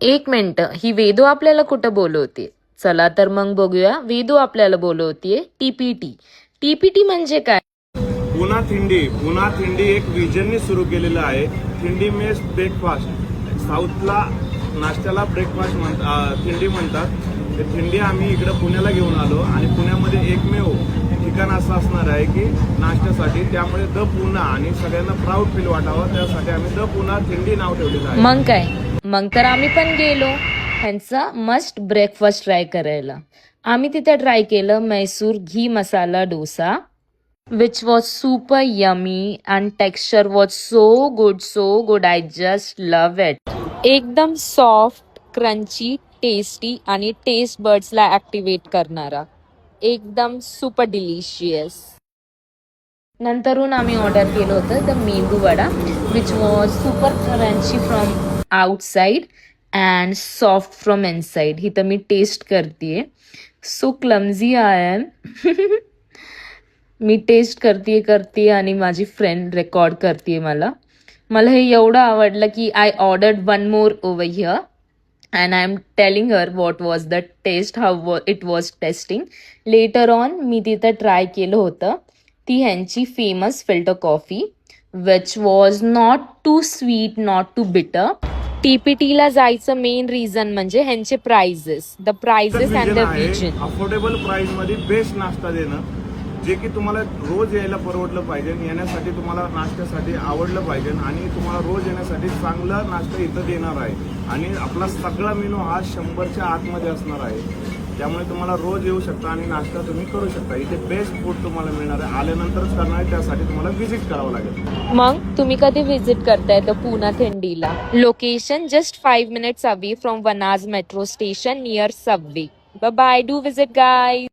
एक मिनिट, ही वेदू आपल्याला कुठं बोलवते? चला तर मग बघूया. वेदू आपल्याला बोलवतीये टीपीटी. टीपीटी म्हणजे काय? पुना थिंडी एक विजननी सुरू केलेलं आहे. थिंडी मेस ब्रेकफास्ट. साऊथला नाश्त्याला ब्रेकफास्ट थिंडी म्हणतात. ते थिंडी आम्ही इकडं पुण्याला घेऊन आलो आणि पुण्यामध्ये एकमेव ठिकाण असं असणार आहे की नाश्त्यासाठी. त्यामुळे द पुना आणि सगळ्यांना प्राऊड फील वाटावं त्यासाठी आम्ही द पुना थिंडी नाव ठेवलेलं आहे. मग काय, मग तर आम्ही पण गेलो ह्यांचा मस्ट ब्रेकफास्ट ट्राय करायला. आम्ही तिथे ट्राय केलं मैसूर घी masala dosa, which was super yummy and texture was so good. I just love it. एकदम सॉफ्ट, क्रंची, टेस्टी आणि टेस्ट बर्ड्सला ऍक्टिव्हेट करणारा. एकदम सुपर डिलिशियस. नंतरून आम्ही ऑर्डर केलं होतं the medu vada, which was super crunchy from outside and soft from inside. ही तर मी टेस्ट करते. So clumsy I am. मी टेस्ट करते आणि माझी फ्रेंड रेकॉर्ड करते. मला हे एवढं आवडलं की I ordered one more over here and I am telling her what was the taste, how it was tasting. Later on मी तिथं ट्राय केलं होतं ती ह्यांची famous filter coffee, which was not too sweet, not too bitter. टीपीटीला जायचं main reason म्हणजे ह्यांचे prices, the prices and the vision. Affordable price मध्ये बेस्ट नाश्ता देणं, जे की तुम्हाला रोज यायला परवडलं पाहिजे, येण्यासाठी तुम्हाला नाश्त्यासाठी आवडलं पाहिजे आणि तुम्हाला रोज येण्यासाठी चांगला नाश्ता इथं देणार आहे. आणि आपला सगळा मेनू हा 100च्या आतमध्ये असणार आहे. त्यामुळे तुम्हाला रोज येऊ शकता आणि नाश्ता तुम्ही करू शकता. इथे बेस्ट फूड तुम्हाला मिळणार आहे. आल्यानंतरच करणार आहे, त्यासाठी तुम्हाला व्हिजिट करावं लागेल. मग तुम्ही कधी व्हिजिट करताय द पुना थिंडीला? Location just 5 minutes away from Vanaz metro station near Subway. Bye, do visit guys.